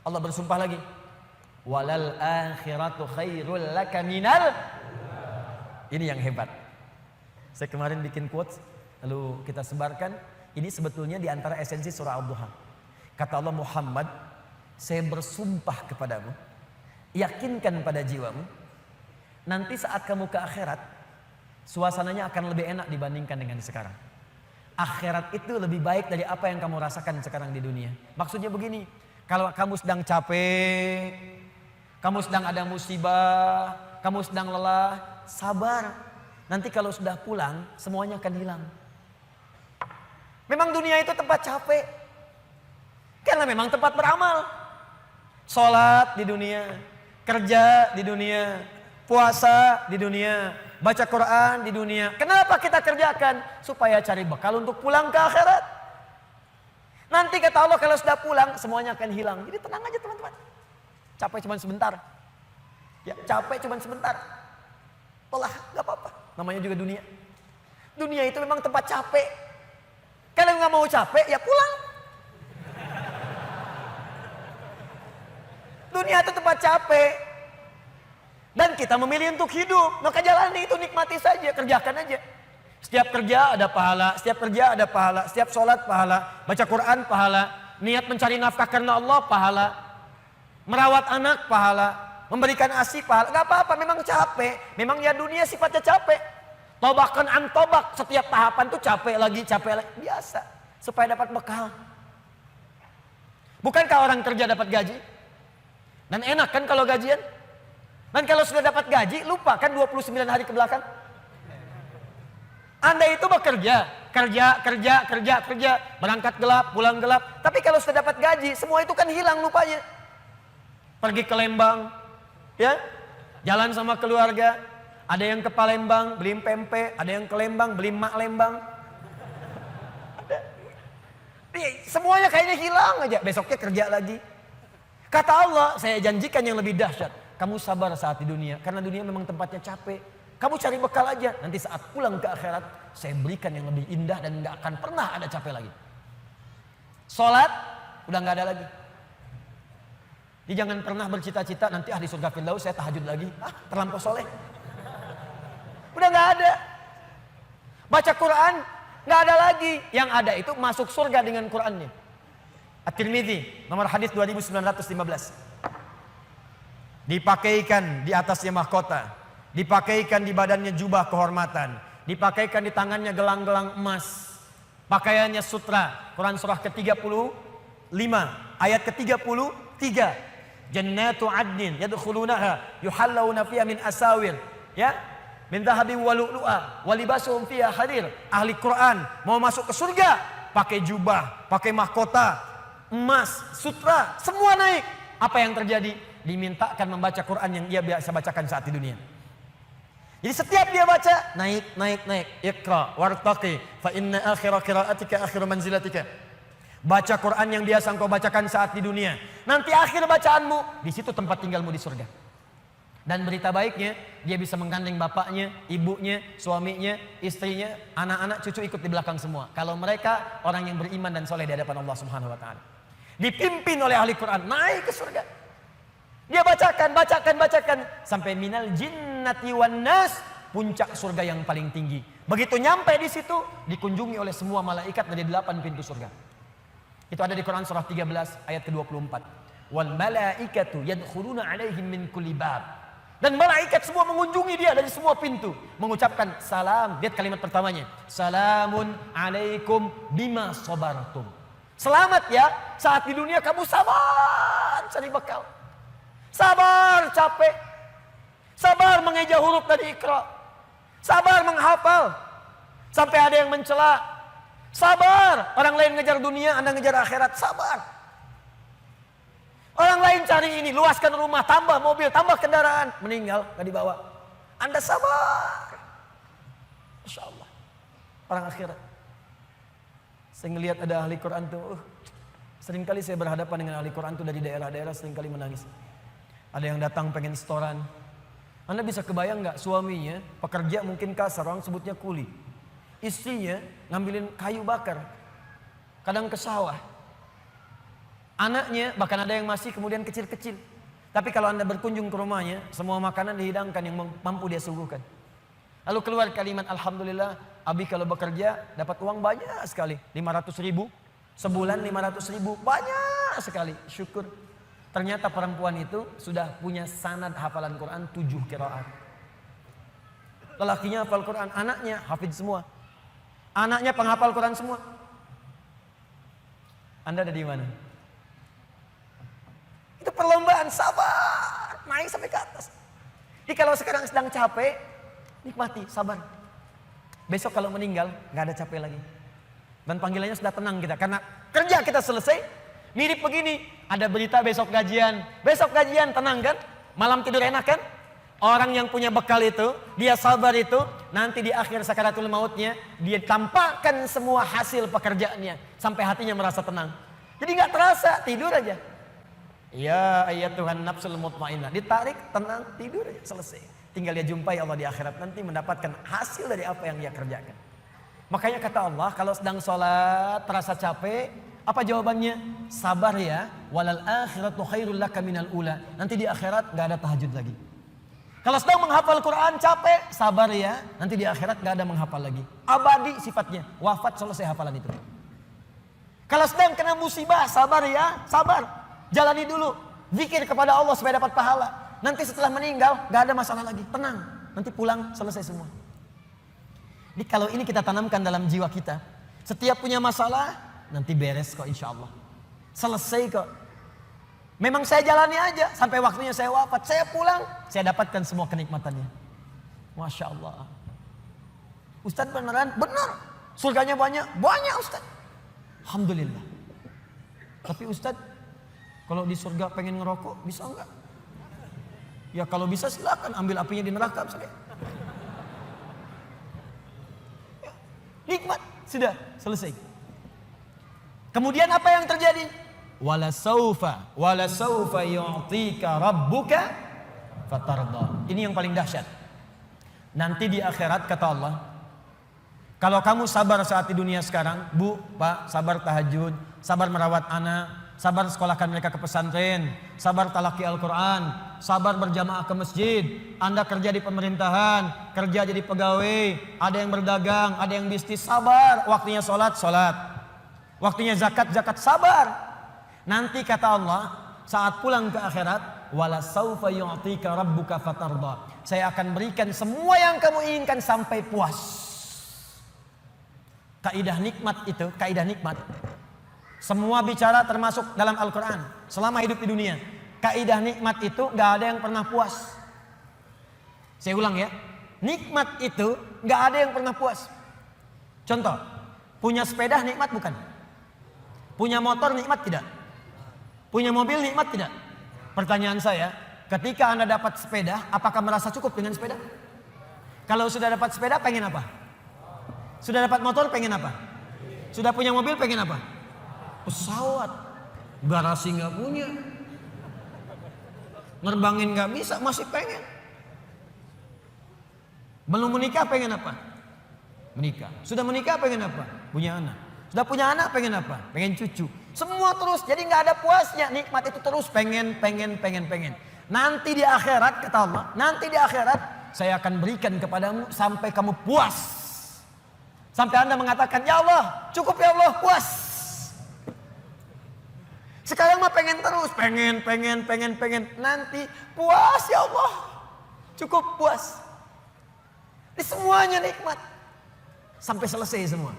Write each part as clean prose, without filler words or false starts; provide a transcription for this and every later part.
Allah bersumpah lagi. Walal akhiratu khairul laka minal. Ini yang hebat. Saya kemarin bikin quotes, lalu kita sebarkan. Ini sebetulnya di antara esensi surah Ad-Duha. Kata Allah, Muhammad, saya bersumpah kepadamu, yakinkan pada jiwamu, nanti saat kamu ke akhirat, suasananya akan lebih enak dibandingkan dengan sekarang. Akhirat itu lebih baik dari apa yang kamu rasakan sekarang di dunia. Maksudnya begini, kalau kamu sedang capek, kamu sedang ada musibah, kamu sedang lelah, sabar. Nanti kalau sudah pulang, semuanya akan hilang. Memang dunia itu tempat capek. Karena memang tempat beramal. Sholat di dunia, kerja di dunia, puasa di dunia, baca Quran di dunia. Kenapa kita kerjakan? Supaya cari bekal untuk pulang ke akhirat. Nanti kata Allah kalau sudah pulang semuanya akan hilang. Jadi tenang aja teman-teman. Capek cuma sebentar. Ya, capek cuma sebentar. Lelah, gak apa-apa. Namanya juga dunia. Dunia itu memang tempat capek. Kalau nggak mau capek, ya pulang. Dunia itu tempat capek. Dan kita memilih untuk hidup. Maka jalani itu, nikmati saja, kerjakan aja. Setiap kerja ada pahala, setiap kerja ada pahala, setiap sholat pahala, baca Quran pahala, niat mencari nafkah karena Allah pahala, merawat anak pahala, memberikan ASI pahala. Gak apa-apa, memang capek. Memang ya dunia sifatnya capek. Tobakan an tobak, setiap tahapan tuh capek lagi, biasa. Supaya dapat bekal. Bukankah orang kerja dapat gaji? Dan enak kan kalau gajian? Dan kalau sudah dapat gaji, lupa kan 29 hari ke belakang? Anda itu bekerja, kerja, berangkat gelap, pulang gelap. Tapi kalau sudah dapat gaji, semua itu kan hilang lupanya. Pergi ke Lembang, ya, jalan sama keluarga. Ada yang ke Palembang beli pempek, ada yang ke Lembang beli mak Lembang. Semuanya kayaknya hilang aja. Besoknya kerja lagi. Kata Allah, saya janjikan yang lebih dahsyat. Kamu sabar saat di dunia, karena dunia memang tempatnya capek. Kamu cari bekal aja. Nanti saat pulang ke akhirat, saya berikan yang lebih indah dan gak akan pernah ada capek lagi. Sholat udah gak ada lagi. Jadi jangan pernah bercita-cita nanti di surga Firdaus saya tahajud lagi. Terlampau soleh. Udah gak ada. Baca Quran gak ada lagi. Yang ada itu masuk surga dengan Qurannya. At-Tirmidzi nomor hadis 2915. Dipakaikan di atasnya mahkota, dipakaikan di badannya jubah kehormatan, dipakaikan di tangannya gelang-gelang emas, pakaiannya sutra. Quran surah ke-35 ayat ke-33. Jannatu adnin yadkhulunaha yuhallawna fiha min asawir, ya, min dhahabin wa lu'lu'a wa libasuhum fiha harir. Ahli Quran mau masuk ke surga pakai jubah, pakai mahkota, emas, sutra, semua naik. Apa yang terjadi? Dimintakan membaca Quran yang ia biasa bacakan saat di dunia. Jadi setiap dia baca naik. Iqra wartaqi fa inna akhira qiraatika akhiru manzilatika. Baca Quran yang biasa engkau bacakan saat di dunia. Nanti akhir bacaanmu, di situ tempat tinggalmu di surga. Dan berita baiknya, dia bisa menggandeng bapaknya, ibunya, suaminya, istrinya, anak-anak, cucu ikut di belakang semua. Kalau mereka orang yang beriman dan soleh di hadapan Allah Subhanahu wa taala. Dipimpin oleh ahli Quran, naik ke surga. Dia bacakan sampai minal jinnati wan nas, puncak surga yang paling tinggi. Begitu nyampe di situ, dikunjungi oleh semua malaikat dari 8 pintu surga. Itu ada di Quran surah 13 ayat ke-24. Wal malaikatu yadkhuluna alaihim min kulli bab. Dan malaikat semua mengunjungi dia dari semua pintu, mengucapkan salam. Lihat kalimat pertamanya, salamun alaikum bima sabartum. Selamat ya, saat di dunia kamu sabar cari bekal. Sabar capek. Sabar mengeja huruf dari Iqra. Sabar menghafal. Sampai ada yang mencela. Sabar. Orang lain ngejar dunia, Anda ngejar akhirat. Sabar. Orang lain cari ini, luaskan rumah, tambah mobil, tambah kendaraan. Meninggal, gak dibawa. Anda sabar. Masya Allah. Orang akhirat. Saya ngelihat ada ahli Quran tuh. Seringkali saya berhadapan dengan ahli Quran tuh dari daerah-daerah, seringkali menangis. Ada yang datang pengen setoran. Anda bisa kebayang gak suaminya, pekerja mungkin kasar, orang sebutnya kuli. Istrinya ngambilin kayu bakar. Kadang ke sawah. Anaknya bahkan ada yang masih kemudian kecil-kecil. Tapi kalau Anda berkunjung ke rumahnya, semua makanan dihidangkan yang mampu dia suguhkan. Lalu keluar kalimat, alhamdulillah, Abi kalau bekerja dapat uang banyak sekali. 500.000, sebulan 500.000, banyak sekali. Syukur. Ternyata perempuan itu sudah punya sanad hafalan Quran 7 qiraat. Lelakinya hafal Quran, anaknya hafid semua. Anaknya penghafal Quran semua. Anda ada di mana? Itu perlombaan, sabar, naik sampai ke atas. Jadi kalau sekarang sedang capek, nikmati, sabar. Besok kalau meninggal, nggak ada capek lagi. Dan panggilannya sudah tenang kita, karena kerja kita selesai. Mirip begini, ada berita besok gajian, tenang kan? Malam tidur enak kan? Orang yang punya bekal itu, dia sabar itu, nanti di akhir sakaratul mautnya, dia tampakkan semua hasil pekerjaannya, sampai hatinya merasa tenang. Jadi nggak terasa, tidur aja. Ya ayat Tuhan nafsul mutmainnah, ditarik, tenang, tidur aja, selesai. Tinggal dia jumpai Allah di akhirat nanti mendapatkan hasil dari apa yang dia kerjakan. Makanya kata Allah, kalau sedang sholat terasa capek, apa jawabannya? Sabar ya, walal akhiratu khairul laka minal ula. Nanti di akhirat gak ada tahajud lagi. Kalau sedang menghafal Quran capek, sabar ya, nanti di akhirat gak ada menghafal lagi. Abadi sifatnya, wafat selesai hafalan itu. Kalau sedang kena musibah, sabar ya, sabar. Jalani dulu, zikir kepada Allah supaya dapat pahala. Nanti setelah meninggal gak ada masalah lagi, tenang. Nanti pulang selesai semua. Jadi kalau ini kita tanamkan dalam jiwa kita, setiap punya masalah nanti beres kok insya Allah. Selesai kok. Memang saya jalani aja sampai waktunya saya wafat. Saya pulang, saya dapatkan semua kenikmatannya. Masya Allah. Ustadz beneran? Benar. Surganya banyak? Banyak Ustadz. Alhamdulillah. Tapi Ustadz, kalau di surga pengen ngerokok, bisa enggak? Ya kalau bisa silakan, ambil apinya di neraka misalnya. Ya, nikmat, sudah selesai. Kemudian apa yang terjadi? Wala saufa yu'tika rabbuka fatarda. Ini yang paling dahsyat. Nanti di akhirat kata Allah, kalau kamu sabar saat di dunia sekarang, Bu, Pak, sabar tahajud, sabar merawat anak, sabar sekolahkan mereka ke pesantren, sabar talaki Al-Quran, sabar berjamaah ke masjid. Anda kerja di pemerintahan, kerja jadi pegawai, ada yang berdagang, ada yang bisnis, sabar. Waktunya sholat, waktunya zakat, sabar. Nanti kata Allah, saat pulang ke akhirat, wala saufa yu'tika rabbuka fatarda. Saya akan berikan semua yang kamu inginkan sampai puas. Kaidah nikmat itu, kaidah nikmat. Semua bicara termasuk dalam Al-Quran. Selama hidup di dunia, kaidah nikmat itu gak ada yang pernah puas. Saya ulang ya, nikmat itu gak ada yang pernah puas. Contoh, punya sepeda nikmat bukan? Punya motor nikmat tidak? Punya mobil nikmat tidak? Pertanyaan saya, ketika Anda dapat sepeda, apakah merasa cukup dengan sepeda? Kalau sudah dapat sepeda, pengen apa? Sudah dapat motor, pengen apa? Sudah punya mobil, pengen apa? Pesawat. Garasi gak punya, nerbangin gak bisa, masih pengen. Belum menikah, pengen apa? Menikah. Sudah menikah, pengen apa? Punya anak. Sudah punya anak, pengen apa? Pengen cucu. Semua terus, jadi gak ada puasnya. Nikmat itu terus pengen. Nanti di akhirat, kata Allah, nanti di akhirat saya akan berikan kepadamu sampai kamu puas. Sampai Anda mengatakan, ya Allah, cukup ya Allah, puas. Sekarang mah pengen terus, pengen. Nanti puas ya Allah, cukup puas. Ini semuanya nikmat. Sampai selesai semua.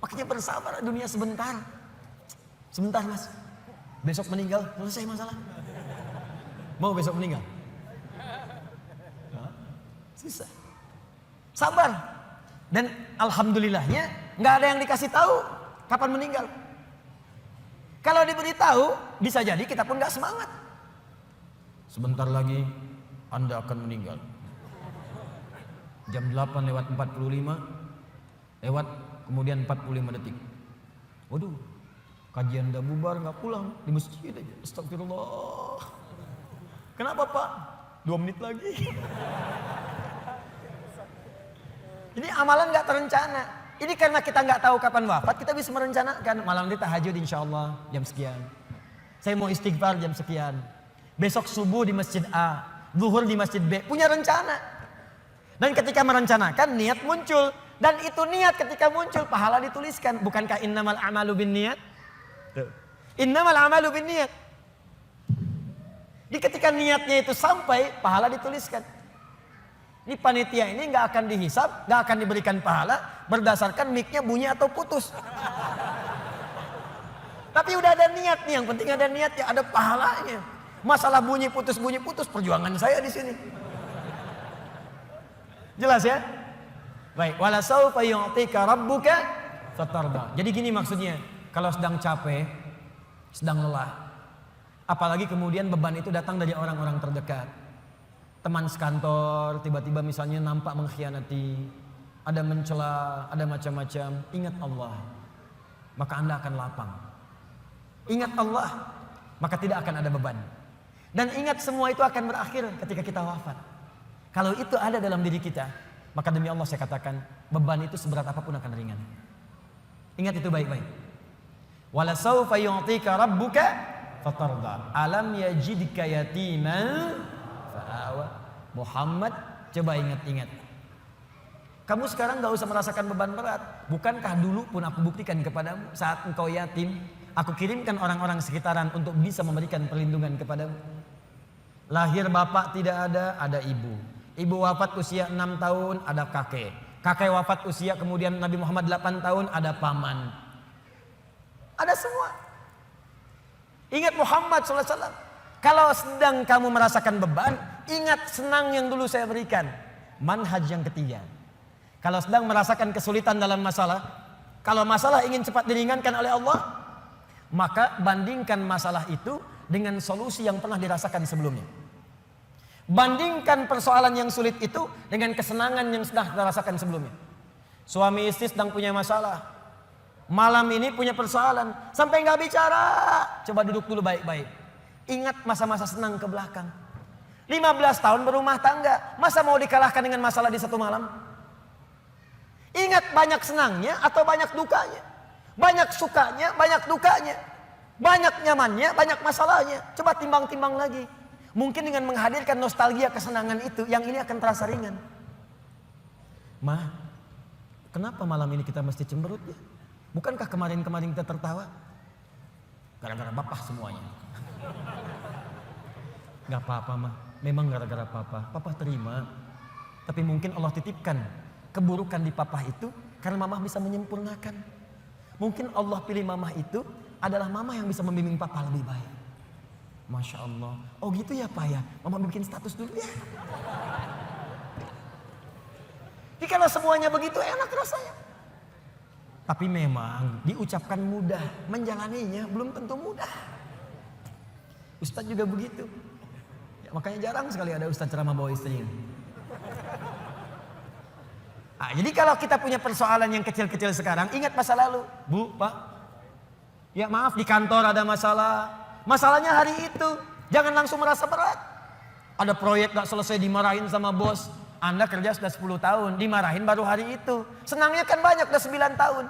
Makanya bersabar, dunia sebentar. Sebentar mas, besok meninggal, selesai masalah. Mau besok meninggal? Susah. Sabar. Dan alhamdulillahnya gak ada yang dikasih tahu kapan meninggal. Kalau diberitahu, bisa jadi kita pun gak semangat. Sebentar lagi Anda akan meninggal. Jam 8 lewat 45, lewat kemudian 45 detik. Waduh, kajian udah bubar gak pulang, di masjid aja. Astagfirullah. Kenapa Pak? 2 menit lagi. Jadi amalan gak terencana. Ini karena kita nggak tahu kapan wafat, kita bisa merencanakan malam ini tahajud insya Allah jam sekian. Saya mau istighfar jam sekian. Besok subuh di masjid A, zuhur di masjid B. Punya rencana. Dan ketika merencanakan, niat muncul. Dan itu niat ketika muncul, pahala dituliskan. Bukankah innamal a'malu binniyat? Innamal a'malu binniyat. Di ketika niatnya itu sampai, pahala dituliskan. Ini panitia ini nggak akan dihisab, nggak akan diberikan pahala berdasarkan mic-nya bunyi atau putus. Tapi udah ada niat nih, yang penting ada niatnya, ada pahalanya. Masalah bunyi putus perjuangan saya di sini. Jelas ya? Baik, wala saufa yu'tika rabbuka fatarda. Jadi gini maksudnya, kalau sedang capek, sedang lelah, apalagi kemudian beban itu datang dari orang-orang terdekat. Teman sekantor tiba-tiba misalnya nampak mengkhianati, ada mencela, ada macam-macam. Ingat Allah, maka Anda akan lapang. Ingat Allah, maka tidak akan ada beban. Dan ingat semua itu akan berakhir ketika kita wafat. Kalau itu ada dalam diri kita, maka demi Allah saya katakan, beban itu seberat apapun akan ringan. Ingat itu baik-baik. Wala saufa yu'tika rabbuka fatarda. Alam yajidka yatiman fa'awa. Muhammad, coba ingat-ingat. Kamu sekarang gak usah merasakan beban berat. Bukankah dulu pun aku buktikan kepadamu saat engkau yatim, aku kirimkan orang-orang sekitaran untuk bisa memberikan perlindungan kepadamu. Lahir bapak tidak ada, ada ibu. Ibu wafat usia 6 tahun, ada kakek. Kakek wafat usia kemudian Nabi Muhammad 8 tahun, ada paman. Ada semua. Ingat Muhammad SAW. Kalau sedang kamu merasakan beban, ingat senang yang dulu saya berikan. Manhaj yang ketiga. Kalau sedang merasakan kesulitan dalam masalah, kalau masalah ingin cepat diringankan oleh Allah, maka bandingkan masalah itu dengan solusi yang pernah dirasakan sebelumnya. Bandingkan persoalan yang sulit itu dengan kesenangan yang sudah dirasakan sebelumnya. Suami istri sedang punya masalah, malam ini punya persoalan, sampai nggak bicara. Coba duduk dulu baik-baik. Ingat masa-masa senang ke belakang. 15 tahun berumah tangga, masa mau dikalahkan dengan masalah di satu malam? Ingat banyak senangnya atau banyak dukanya, banyak sukanya, banyak dukanya, banyak nyamannya, banyak masalahnya. Coba timbang-timbang lagi. Mungkin dengan menghadirkan nostalgia kesenangan itu, yang ini akan terasa ringan. Ma, kenapa malam ini kita mesti cemberut ya? Bukankah kemarin-kemarin kita tertawa? Gara-gara bapak semuanya. Gak apa-apa mah, memang gara-gara papa. Papa terima. Tapi mungkin Allah titipkan keburukan di papa itu karena mamah bisa menyempurnakan. Mungkin Allah pilih mamah itu adalah mamah yang bisa membimbing papa lebih baik. Masya Allah. Oh gitu ya Pak ya. Mama bikin status dulu ya. Jadi kalau semuanya begitu enak rasanya. Tapi memang diucapkan mudah, menjalaninya belum tentu mudah. Ustadz juga begitu. Ya, makanya jarang sekali ada ustadz ceramah bawa istrinya. Nah, jadi kalau kita punya persoalan yang kecil-kecil sekarang, ingat masa lalu. Bu, Pak. Ya maaf di kantor ada masalah. Masalahnya hari itu, jangan langsung merasa berat. Ada proyek gak selesai dimarahin sama bos. Anda kerja sudah 10 tahun, dimarahin baru hari itu. Senangnya kan banyak, udah 9 tahun.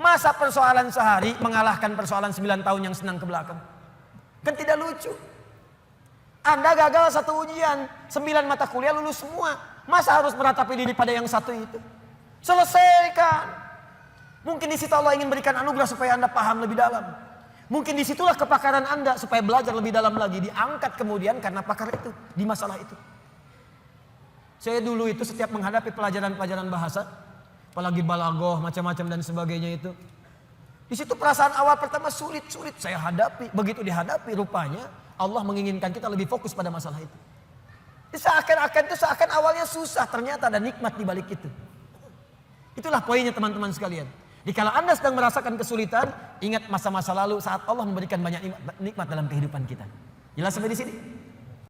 Masa persoalan sehari mengalahkan persoalan 9 tahun yang senang ke belakang? Kan tidak lucu. Anda gagal satu ujian, 9 mata kuliah lulus semua. Masa harus meratapi diri pada yang satu itu? Selesaikan. Mungkin di situ Allah ingin berikan anugerah supaya Anda paham lebih dalam. Mungkin disitulah kepakaran Anda supaya belajar lebih dalam lagi. Diangkat kemudian karena pakar itu, di masalah itu. Saya dulu itu setiap menghadapi pelajaran-pelajaran bahasa, apalagi balaghah, macam-macam dan sebagainya itu. Di situ perasaan awal pertama sulit-sulit saya hadapi. Begitu dihadapi rupanya Allah menginginkan kita lebih fokus pada masalah itu. Seakan awalnya susah, ternyata ada nikmat di balik itu. Itulah poinnya teman-teman sekalian. Jadi kalau Anda sedang merasakan kesulitan, ingat masa-masa lalu saat Allah memberikan banyak nikmat dalam kehidupan kita. Jelas sampai di sini?